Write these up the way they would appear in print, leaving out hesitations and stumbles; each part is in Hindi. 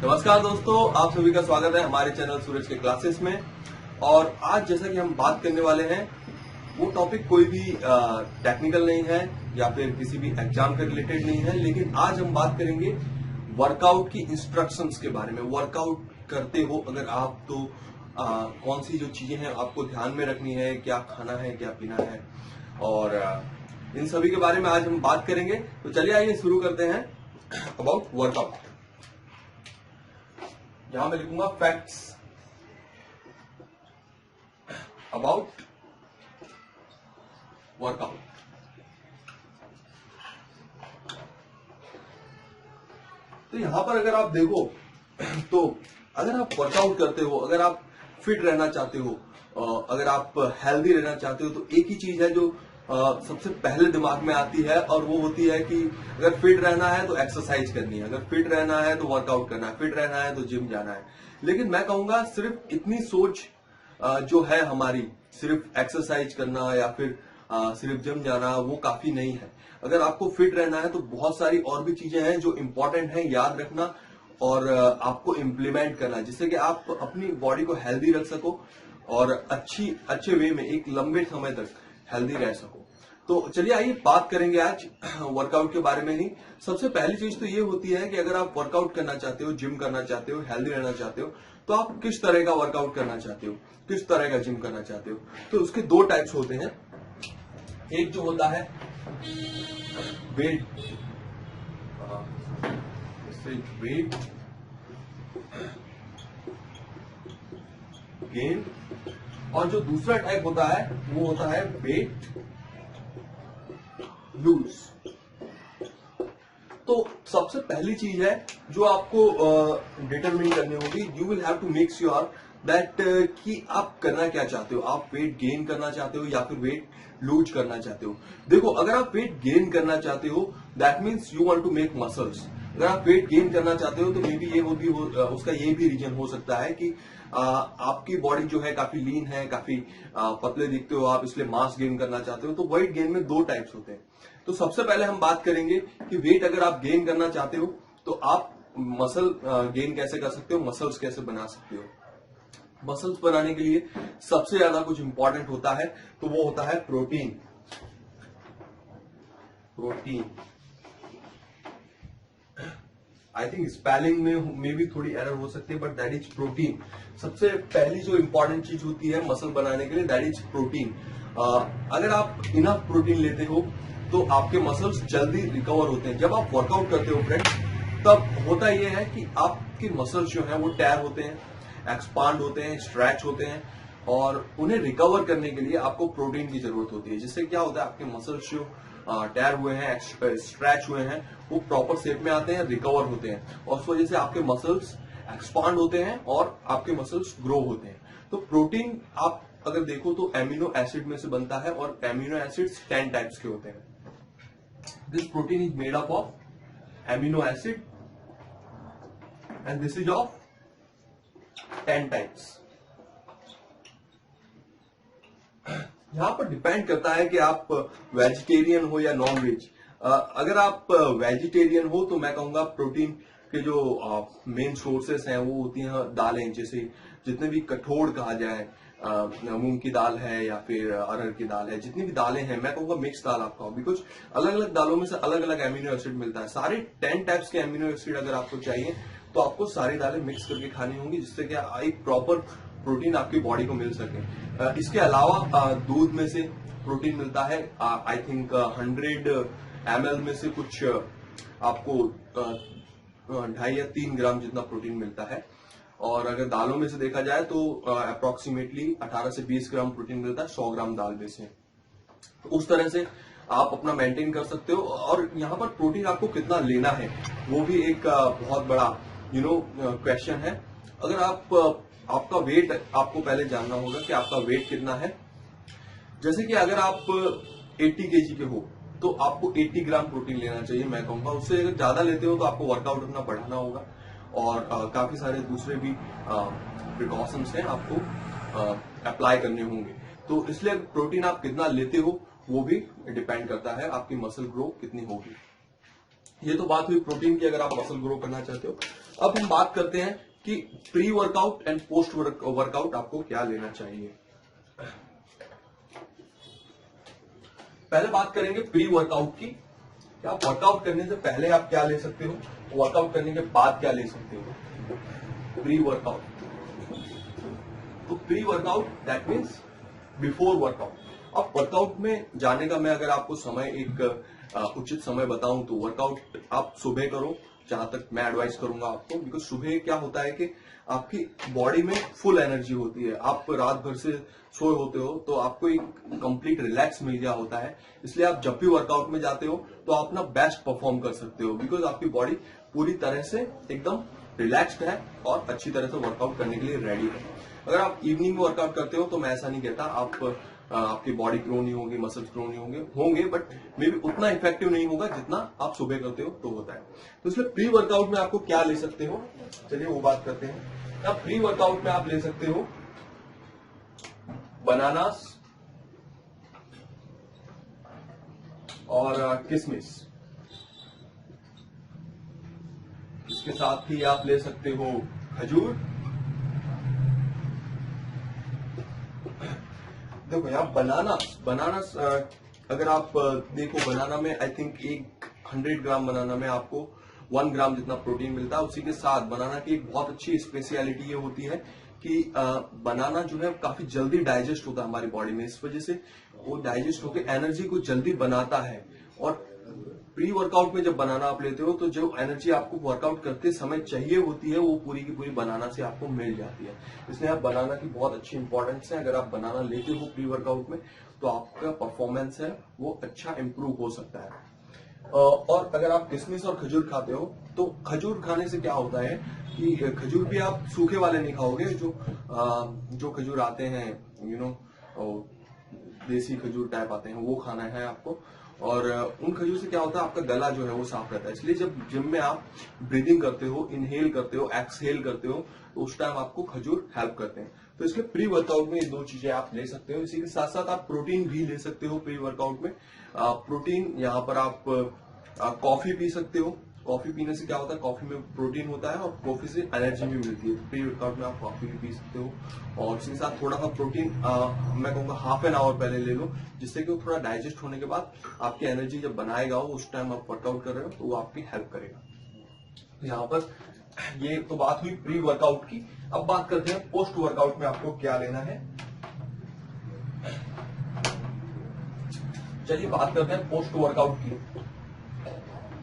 नमस्कार दोस्तों, आप सभी का स्वागत है हमारे चैनल सूरज के क्लासेस में। और आज जैसा कि हम बात करने वाले हैं, वो टॉपिक कोई भी टेक्निकल नहीं है या फिर किसी भी एग्जाम के रिलेटेड नहीं है, लेकिन आज हम बात करेंगे वर्कआउट की इंस्ट्रक्शंस के बारे में। वर्कआउट करते हो अगर आप तो कौन सी जो चीजें हैं आपको ध्यान में रखनी है, क्या खाना है, क्या पीना है, और इन सभी के बारे में आज हम बात करेंगे। तो चलिए आइए शुरू करते हैं अबाउट वर्कआउट। यहां मैं लिखूंगा फैक्ट्स अबाउट वर्कआउट। तो यहां पर अगर आप देखो तो अगर आप वर्कआउट करते हो, अगर आप फिट रहना चाहते हो, अगर आप हेल्दी रहना चाहते हो, तो एक ही चीज है जो सबसे पहले दिमाग में आती है, और वो होती है कि अगर फिट रहना है तो एक्सरसाइज करनी है, अगर फिट रहना है तो वर्कआउट करना है, फिट रहना है तो जिम जाना है। लेकिन मैं कहूंगा सिर्फ इतनी सोच जो है हमारी, सिर्फ एक्सरसाइज करना या फिर सिर्फ जिम जाना, वो काफी नहीं है। अगर आपको फिट रहना है तो बहुत सारी और भी चीजें हैं जो इंपॉर्टेंट हैं, याद रखना और आपको इम्प्लीमेंट करना, जिससे कि आप अपनी बॉडी को हेल्दी रख सको और अच्छे वे में एक लंबे समय तक हेल्दी रह सको। तो चलिए आइए बात करेंगे आज वर्कआउट के बारे में ही। सबसे पहली चीज तो ये होती है कि अगर आप वर्कआउट करना चाहते हो, जिम करना चाहते हो, हेल्दी रहना चाहते हो, तो आप किस तरह का वर्कआउट करना चाहते हो, किस तरह का जिम करना चाहते हो। तो उसके दो टाइप्स होते हैं। एक जो होता है वेट गेन, और जो दूसरा टाइप होता है वो होता है वेट लूज। तो सबसे पहली चीज है जो आपको डिटरमिन करनी होगी, you will have to make sure that कि आप करना क्या चाहते हो। आप वेट गेन करना चाहते हो या फिर वेट लूज करना चाहते हो। देखो, अगर आप वेट गेन करना चाहते हो that means you want to make muscles. अगर आप वेट गेन करना चाहते हो तो मे बी उसका ये भी रीजन हो सकता है कि आपकी बॉडी जो है काफी लीन है, काफी पतले दिखते हो आप, इसलिए मास गेन करना चाहते हो। तो वेट गेन में दो टाइप्स होते हैं। तो सबसे पहले हम बात करेंगे कि वेट अगर आप गेन करना चाहते हो तो आप मसल गेन कैसे कर सकते हो, मसल्स कैसे बना सकते हो। मसल्स बनाने के लिए सबसे ज्यादा कुछ इंपॉर्टेंट होता है, तो वो होता है प्रोटीन। आई थिंक स्पेलिंग में भी थोड़ी एरर हो सकती है, बट दैट इज प्रोटीन। सबसे पहली जो इंपॉर्टेंट चीज होती है मसल बनाने के लिए, दैट इज प्रोटीन। अगर आप इनफ प्रोटीन लेते हो तो आपके मसल्स जल्दी रिकवर होते हैं। जब आप वर्कआउट करते हो फ्रेंड, तब होता यह है कि आपके मसल्स जो हैं वो टैर होते हैं, एक्सपांड होते हैं, स्ट्रेच होते हैं, और उन्हें रिकवर करने के लिए आपको प्रोटीन की जरूरत होती है। जिससे क्या होता है, आपके मसल्स जो टैर हुए हैं, स्ट्रेच हुए हैं, वो प्रॉपर शेप में आते हैं, रिकवर होते हैं, और उस वजह से आपके मसल्स एक्सपांड होते हैं और आपके मसल्स ग्रो होते हैं। तो प्रोटीन आप अगर देखो तो एमिनो एसिड में से बनता है, और एमिनो एसिड्स 10 टाइप्स के होते हैं। This protein is made up of amino acid and this is of 10 types. यहां पर डिपेंड करता है कि आप वेजिटेरियन हो या नॉन वेज। अगर आप वेजिटेरियन हो तो मैं कहूंगा प्रोटीन के जो मेन सोर्सेस हैं वो होती हैं दालें, जैसे जितने भी कठोर कहा जाए, मूंग की दाल है या फिर अरहर की दाल है, जितनी भी दालें हैं, मैं कहूंगा मिक्स दाल आप खाओ, बिकॉज अलग अलग दालों में से अलग अलग एमिनो एसिड मिलता है। सारे 10 टाइप्स के एमिनो एसिड अगर आपको चाहिए तो आपको सारी दालें मिक्स करके खानी होंगी, जिससे कि एक प्रॉपर प्रोटीन आपकी बॉडी को मिल सके। इसके अलावा दूध में से प्रोटीन मिलता है, आई थिंक 100 ml में से कुछ आपको 2.5 या 3 ग्राम जितना प्रोटीन मिलता है। और अगर दालों में से देखा जाए तो अप्रोक्सीमेटली 18 से 20 ग्राम प्रोटीन मिलता है 100 ग्राम दाल में से। उस तरह से आप अपना मेंटेन कर सकते हो। और यहाँ पर प्रोटीन आपको कितना लेना है वो भी एक बहुत बड़ा क्वेश्चन है। अगर आपका वेट, आपको पहले जानना होगा कि आपका वेट कितना है। जैसे कि अगर आप 80 kg के हो तो आपको 80 ग्राम प्रोटीन लेना चाहिए, मैं कहूंगा। उससे अगर ज्यादा लेते हो तो आपको वर्कआउट अपना बढ़ाना होगा, और काफी सारे दूसरे भी प्रिकॉशंस हैं आपको अप्लाई करने होंगे। तो इसलिए प्रोटीन आप कितना लेते हो वो भी डिपेंड करता है आपकी मसल ग्रो कितनी होगी। ये तो बात हुई प्रोटीन की, अगर आप मसल ग्रो करना चाहते हो। अब हम बात करते हैं कि pre workout and post workout आपको क्या लेना चाहिए। पहले बात करेंगे प्री वर्कआउट की। क्या वर्कआउट करने से पहले आप क्या ले सकते हो, वर्कआउट करने के बाद क्या ले सकते हो। प्री वर्कआउट, तो pre workout that means before workout. अब वर्कआउट में जाने का मैं अगर आपको समय एक उचित समय बताऊं तो वर्कआउट आप सुबह करो, जहां तक मैं एडवाइस करूंगा आपको। बिकॉज सुबह क्या होता है कि आपकी बॉडी में फुल एनर्जी होती है, आप रात भर से सोए होते हो तो आपको एक कंप्लीट रिलैक्स मिल गया होता है। इसलिए आप जब भी वर्कआउट में जाते हो तो आप अपना बेस्ट परफॉर्म कर सकते हो, बिकॉज आपकी बॉडी पूरी तरह से एकदम रिलैक्स्ड है और अच्छी तरह से वर्कआउट करने के लिए रेडी है। अगर आप इवनिंग में वर्कआउट करते हो तो मैं ऐसा नहीं कहता आपकी बॉडी ग्रो नहीं होगी, मसल्स ग्रो नहीं होंगे बट मे बी उतना इफेक्टिव नहीं होगा जितना आप सुबह करते हो तो होता है। तो इसलिए प्री वर्कआउट में आपको क्या ले सकते हो, चलिए वो बात करते हैं। अब प्री वर्कआउट में आप ले सकते हो बनानास और किशमिश। इसके साथ ही आप ले सकते हो खजूर। देखो यहाँ बनानास अगर आप देखो, बनाना में आई थिंक 100 ग्राम बनाना में आपको 1 ग्राम जितना प्रोटीन मिलता है। उसी के साथ बनाना की एक बहुत अच्छी स्पेशलिटी ये होती है कि बनाना जो है काफी जल्दी डाइजेस्ट होता है हमारी बॉडी में, इस वजह से वो डाइजेस्ट होकर एनर्जी को जल्दी बनाता है। और प्री वर्कआउट में जब बनाना आप लेते हो तो जो एनर्जी आपको वर्कआउट करते समय चाहिए होती है वो पूरी की पूरी बनाना से आपको मिल जाती है। इसलिए आप बनाना की बहुत अच्छी इंपॉर्टेंस है। अगर आप बनाना लेते हो प्री वर्कआउट में तो आपका परफॉर्मेंस है वो अच्छा इंप्रूव हो सकता है। और अगर आप किशमिश और खजूर खाते हो तो खजूर खाने से क्या होता है कि खजूर भी आप सूखे वाले नहीं खाओगे, जो खजूर आते हैं देसी खजूर टाइप आते हैं वो खाना है आपको। और उन खजूर से क्या होता है आपका गला जो है वो साफ रहता है। इसलिए जब जिम में आप ब्रीदिंग करते हो, इनहेल करते हो, एक्सहेल करते हो तो उस टाइम आपको खजूर हेल्प करते हैं। तो इसलिए प्री वर्कआउट में ये 2 चीजें आप ले सकते हो। इसी के साथ साथ आप प्रोटीन भी ले सकते हो प्री वर्कआउट में। प्रोटीन यहाँ पर आप कॉफी पी सकते हो। कॉफी पीने से क्या होता है, कॉफी में प्रोटीन होता है और कॉफी से एनर्जी भी मिलती है। तो प्री वर्कआउट में आप कॉफी भी पी सकते हो। और इसके साथ थोड़ा सा प्रोटीन मैं कहूँगा हाफ एन आवर पहले ले लो, जिससे कि वो थोड़ा डाइजेस्ट होने के बाद आपकी एनर्जी जब बनाएगा वो उस टाइम आप वर्कआउट कर रहे हो तो वो आपकी हेल्प करेगा। यहाँ पर ये तो बात हुई प्री वर्कआउट की। अब बात करते हैं पोस्ट वर्कआउट में आपको क्या लेना है। चलिए बात करते हैं पोस्ट वर्कआउट की।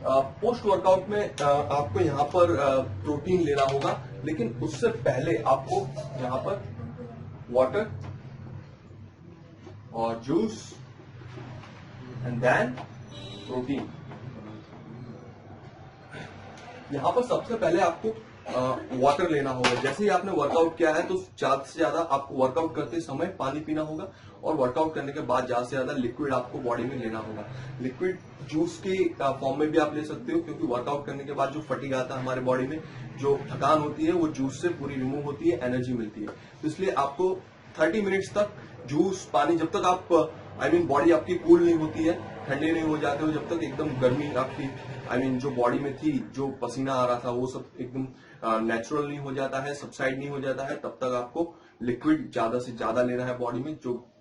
पोस्ट वर्कआउट में आपको यहाँ पर प्रोटीन लेना होगा, लेकिन उससे पहले आपको यहाँ पर वाटर और जूस एंड देन प्रोटीन। यहाँ पर सबसे पहले आपको वाटर लेना होगा। जैसे ही आपने वर्कआउट किया है तो ज्यादा से ज्यादा आपको वर्कआउट करते समय पानी पीना होगा और वर्कआउट करने के बाद ज्यादा से ज्यादा लिक्विड आपको बॉडी में लेना होगा। लिक्विड जूस के फॉर्म में भी आप ले सकते हो, क्योंकि वर्कआउट करने के बाद जो फटीग आता है हमारे बॉडी में, जो थकान होती है वो जूस से पूरी रिमूव होती है, एनर्जी मिलती है। तो इसलिए आपको 30 मिनट्स तक जूस पानी, जब तक आप बॉडी आपकी कूल नहीं होती है, ठंडे नहीं हो जाते हो, जब तक एकदम गर्मी आपकी जो बॉडी में थी, जो पसीना आ रहा था वो सब एकदम नेचुरल नहीं हो जाता है, सबसाइड नहीं हो जाता है, तब तक आपको लिक्विड ज्यादा से ज्यादा लेना है बॉडी में।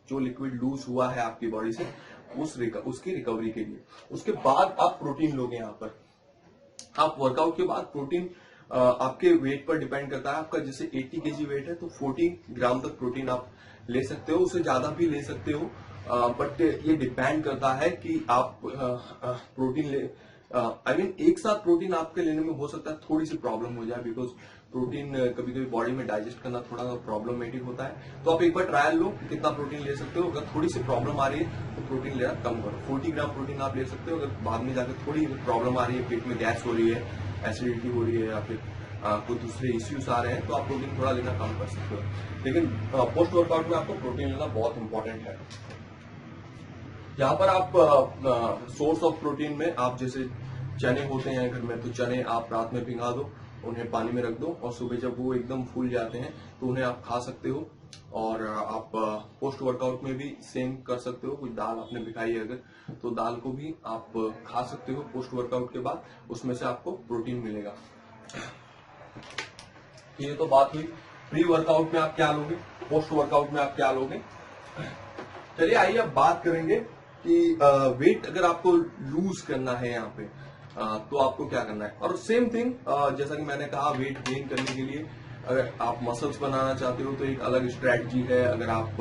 जो लिक्विड लूज हुआ है आपकी बॉडी से उसकी रिकवरी के लिए। उसके बाद आप प्रोटीन लोगे। यहाँ पर आप वर्कआउट के बाद प्रोटीन आपके वेट पर डिपेंड करता है। आपका जैसे 80 kg वेट है तो 40 ग्राम तक प्रोटीन आप ले सकते हो, उससे ज्यादा भी ले सकते हो। बट ये डिपेंड करता है कि आप प्रोटीन ले एक साथ प्रोटीन आपके लेने में हो सकता है थोड़ी सी प्रॉब्लम हो जाए, बिकॉज प्रोटीन कभी कभी बॉडी में डाइजेस्ट करना थोड़ा प्रॉब्लमेटिक होता है। तो आप एक बार ट्रायल लो कितना प्रोटीन ले सकते हो। अगर थोड़ी सी प्रॉब्लम आ रही है तो प्रोटीन लेना कम करो। 40 ग्राम प्रोटीन आप ले सकते हो। अगर बाद में जाकर थोड़ी प्रॉब्लम आ रही है, पेट में गैस हो रही है, एसिडिटी हो रही है या फिर कोई दूसरे इश्यूज आ रहे हैं, तो आप प्रोटीन थोड़ा लेना कम कर सकते हो। लेकिन पोस्ट वर्कआउट में आपको प्रोटीन लेना बहुत इंपॉर्टेंट है। यहाँ पर आप सोर्स ऑफ प्रोटीन में आप जैसे चने होते हैं घर में, तो चने आप रात में भिंगा दो उन्हें पानी में रख दो और सुबह जब वो एकदम फूल जाते हैं तो उन्हें आप खा सकते हो। और आप पोस्ट वर्कआउट में भी सेम कर सकते हो। कोई दाल आपने भिखाई है अगर, तो दाल को भी आप खा सकते हो पोस्ट वर्कआउट के बाद, उसमें से आपको प्रोटीन मिलेगा। ये तो बात हुई प्री वर्कआउट में आप क्या लोगे, पोस्ट वर्कआउट में आप क्या लोगे। चलिए आइए अब बात करेंगे कि वेट अगर आपको लूज करना है यहाँ पे तो आपको क्या करना है। और सेम थिंग जैसा कि मैंने कहा, वेट गेन करने के लिए अगर आप मसल्स बनाना चाहते हो तो एक अलग स्ट्रेटजी है। अगर आप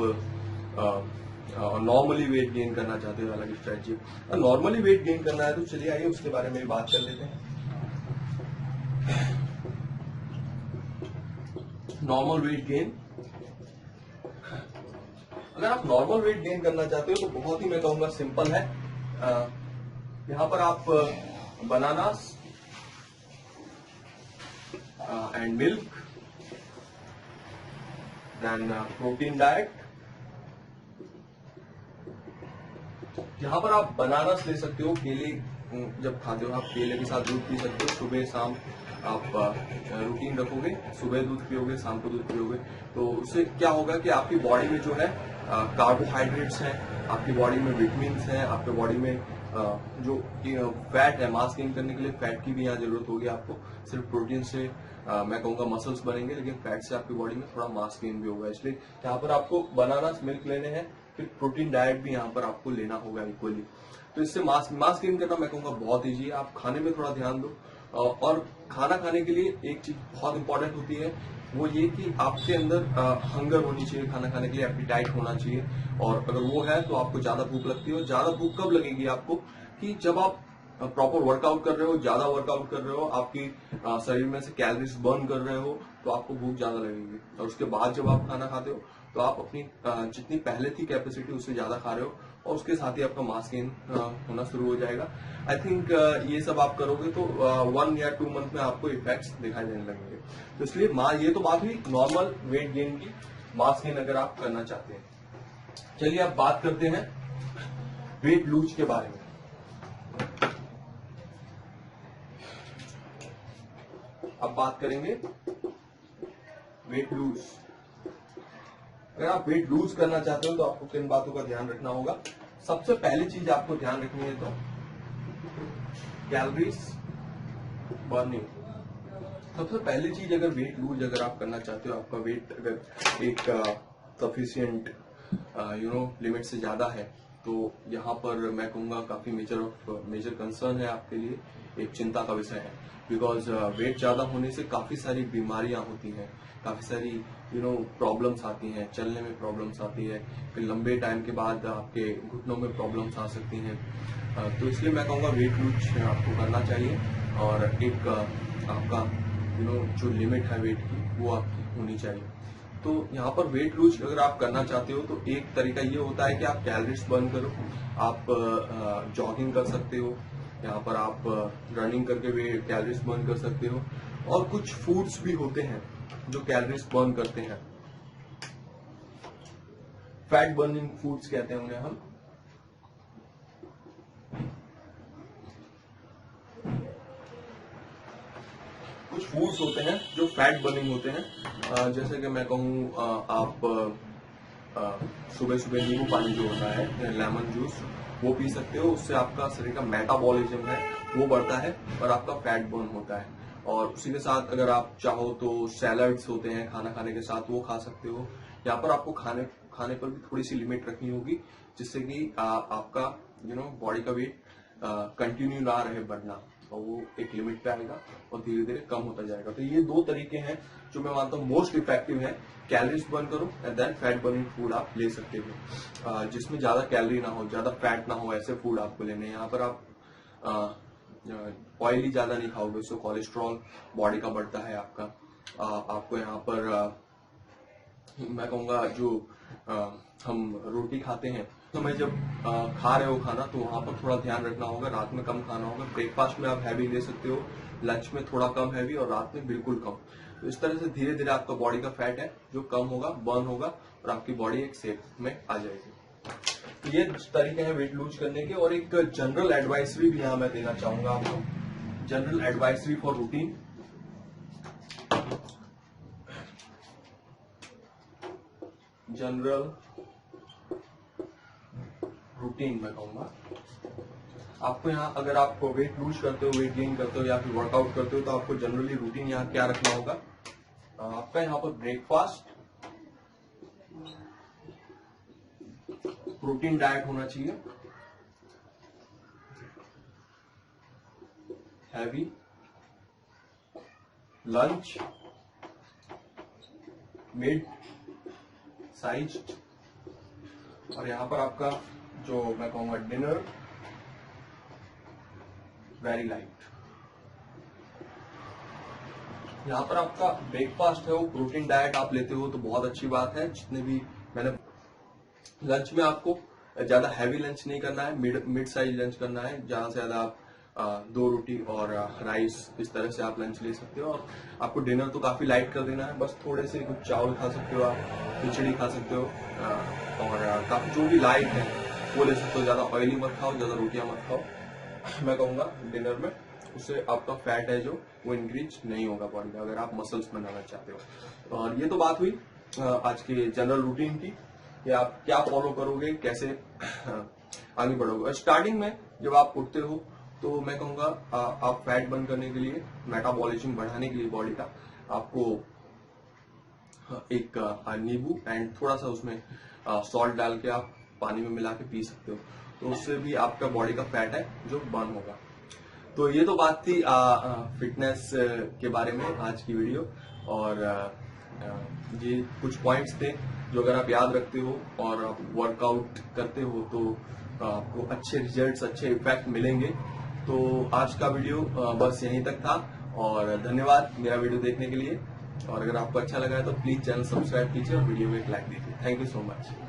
नॉर्मली वेट गेन करना चाहते हो अलग स्ट्रेटजी है। नॉर्मली वेट गेन करना है तो चलिए आइए उसके बारे में बात कर लेते हैं। नॉर्मल वेट गेन, अगर आप नॉर्मल वेट गेन करना चाहते हो तो बहुत ही मैं कहूंगा सिंपल है। यहां पर आप bananas and milk, then protein diet. यहां पर आप बनानास ले सकते हो, केले जब खाते हो आप केले के साथ दूध पी सकते हो। सुबह शाम आप रूटीन रखोगे, सुबह दूध पियोगे, शाम को दूध पियोगे, तो उससे क्या होगा कि आपकी बॉडी में जो है कार्बोहाइड्रेट्स हैं, आपकी बॉडी में विटामिन हैं, आपके बॉडी में जो फैट है, मास गेन करने के लिए फैट की भी यहाँ जरूरत होगी आपको। सिर्फ प्रोटीन से मैं कहूंगा मसल्स बनेंगे, लेकिन फैट से आपकी बॉडी में थोड़ा मास गेन भी होगा। इसलिए यहाँ पर आपको बनानास मिल्क लेने हैं, फिर प्रोटीन डाइट भी यहाँ पर आपको लेना होगा इक्वली। तो इससे मास गेन करना मैं कहूंगा बहुत ईजी है। आप खाने में थोड़ा ध्यान दो, और खाना खाने के लिए एक चीज बहुत इंपॉर्टेंट होती है, वो ये कि आपके अंदर हंगर होनी चाहिए, खाना खाने के लिए एपिटाइट होना चाहिए। और अगर वो है तो आपको ज्यादा भूख लगती है। और ज्यादा भूख कब लगेगी आपको, कि जब आप प्रॉपर वर्कआउट कर रहे हो, ज्यादा वर्कआउट कर रहे हो, आपकी शरीर में से कैलोरीज बर्न कर रहे हो, तो आपको भूख ज्यादा लगेगी। और उसके बाद जब आप खाना खाते हो तो आप अपनी जितनी पहले थी कैपेसिटी उससे ज्यादा खा रहे हो, और उसके साथ ही आपका मास गेन होना शुरू हो जाएगा। आई थिंक ये सब आप करोगे तो 1 या 2 मंथ में आपको इफेक्ट्स दिखाई देने लगेंगे। तो इसलिए ये तो बात हुई नॉर्मल वेट गेन की, मास गेन अगर आप करना चाहते हैं। चलिए अब बात करते हैं वेट लूज के बारे में। अब बात करेंगे वेट लूज। अगर आप वेट लूज करना चाहते हो तो आपको किन बातों का ध्यान रखना होगा। सबसे पहली चीज आपको ध्यान रखनी है तो कैलोरीज बर्निंग। सबसे पहली चीज, अगर वेट लूज अगर आप करना चाहते हो, आपका वेट अगर एक सफिशिएंट लिमिट से ज्यादा है, तो यहाँ पर मैं कहूंगा काफी मेजर कंसर्न है आपके लिए, एक चिंता का विषय है। बिकॉज वेट ज्यादा होने से काफी सारी बीमारियां होती हैं, काफी सारी प्रॉब्लम्स आती हैं, चलने में प्रॉब्लम्स आती है, फिर लंबे टाइम के बाद आपके घुटनों में प्रॉब्लम्स आ सकती हैं। तो इसलिए मैं कहूँगा वेट लूज आपको करना चाहिए, और एक आपका जो लिमिट है वेट की वो आपकी होनी चाहिए। तो यहाँ पर वेट लूज अगर आप करना चाहते हो तो एक तरीका ये होता है कि आप कैलोरीज बर्न करो। आप जॉगिंग कर सकते हो, यहाँ पर आप रनिंग करके भी कैलोरीज बर्न कर सकते हो। और कुछ फूड्स भी होते हैं जो कैलोरीज बर्न करते हैं, फैट बर्निंग फूड्स कहते हैं उन्हें हम। कुछ फूड्स होते हैं जो फैट बर्निंग होते हैं, जैसे कि मैं कहूँ आप सुबह सुबह नींबू पानी जो होता है, लेमन जूस, वो पी सकते हो। उससे आपका शरीर का मेटाबॉलिज्म है वो बढ़ता है और आपका फैट बर्न होता है। और उसी के साथ अगर आप चाहो तो सैलड्स होते हैं खाना खाने के साथ, वो खा सकते हो। यहाँ पर आपको खाने पर भी थोड़ी सी लिमिट रखनी होगी, जिससे कि आपका बॉडी का वेट कंटिन्यू ना रहे बढ़ना, और वो एक लिमिट पे आएगा और धीरे धीरे कम होता जाएगा। तो ये 2 तरीके हैं जो मैं मानता हूँ मोस्ट इफेक्टिव है। कैलोरीज बर्न करो and then fat burning food आप ले सकते हो, जिसमें ज्यादा कैलोरी ना हो, ज्यादा फैट ना हो, ऐसे फूड आपको लेने हैं। यहाँ पर आप ऑयल ही ज्यादा नहीं खाओगे, उससे कोलेस्ट्रॉल बॉडी का बढ़ता है आपका। आपको यहाँ पर मैं कहूँगा जो हम रोटी खाते हैं तो मैं जब खा रहे हो खाना, तो वहां पर थोड़ा ध्यान रखना होगा, रात में कम खाना होगा। ब्रेकफास्ट में आप हैवी ले सकते हो, लंच में थोड़ा कम हैवी, और रात में बिल्कुल कम। तो इस तरह से धीरे धीरे आपका बॉडी का फैट है जो कम होगा, बर्न होगा, और आपकी बॉडी एक शेप में आ जाएगी। तो ये तरीके हैं वेट लूज करने के। और एक जनरल एडवाइसरी भी यहाँ मैं देना चाहूंगा आपको, general advisory for routine. General routine मैं कहूंगा। आपको यहाँ अगर आप वेट लूज करते हो, वेट गेन करते हो या फिर वर्कआउट करते हो तो आपको जनरली रूटीन यहाँ क्या रखना होगा। आपका यहाँ पर ब्रेकफास्ट, प्रोटीन डाइट होना चाहिए, हैवी लंच, मिड साइज्ड, और यहाँ पर आपका जो मैं कहूंगा डिनर वेरी लाइट। यहाँ पर आपका ब्रेकफास्ट है वो प्रोटीन डाइट आप लेते हो तो बहुत अच्छी बात है। जितने भी मैंने लंच में आपको ज्यादा हैवी लंच नहीं करना है, मिड साइज लंच करना है। ज्यादा से ज्यादा आप 2 रोटी और राइस इस तरह से आप लंच ले सकते हो। और आपको डिनर तो काफी लाइट कर देना है, बस थोड़े से कुछ चावल खा सकते हो, आप खिचड़ी खा सकते हो और काफी जो भी लाइट है वो ले सकते हो। ज्यादा ऑयली मत खाओ, ज्यादा रोटियां मत खाओ मैं कहूंगा डिनर में। उससे आपका फैट है जो वो इंक्रीज नहीं होगा बॉडी में, अगर आप मसल्स बनाना चाहते हो। और ये तो बात हुई आज के जनरल रूटीन की कि आप क्या फॉलो करोगे, कैसे आगे बढ़ोगे। स्टार्टिंग में जब आप उठते हो तो मैं कहूंगा आप फैट बर्न करने के लिए, मेटाबॉलिज्म बढ़ाने के लिए बॉडी का, आपको एक नींबू एंड थोड़ा सा उसमें सॉल्ट डाल के आप पानी में मिला के पी सकते हो, तो उससे भी आपका बॉडी का फैट है जो बर्न होगा। तो ये तो बात थी फिटनेस के बारे में आज की वीडियो। और ये कुछ पॉइंट्स थे जो अगर आप याद रखते हो और आप वर्कआउट करते हो तो आपको अच्छे रिजल्ट्स, अच्छे इफेक्ट मिलेंगे। तो आज का वीडियो बस यहीं तक था और धन्यवाद मेरा वीडियो देखने के लिए। और अगर आपको अच्छा लगा है तो प्लीज चैनल सब्सक्राइब कीजिए और वीडियो में एक लाइक दीजिए। Thank you so much.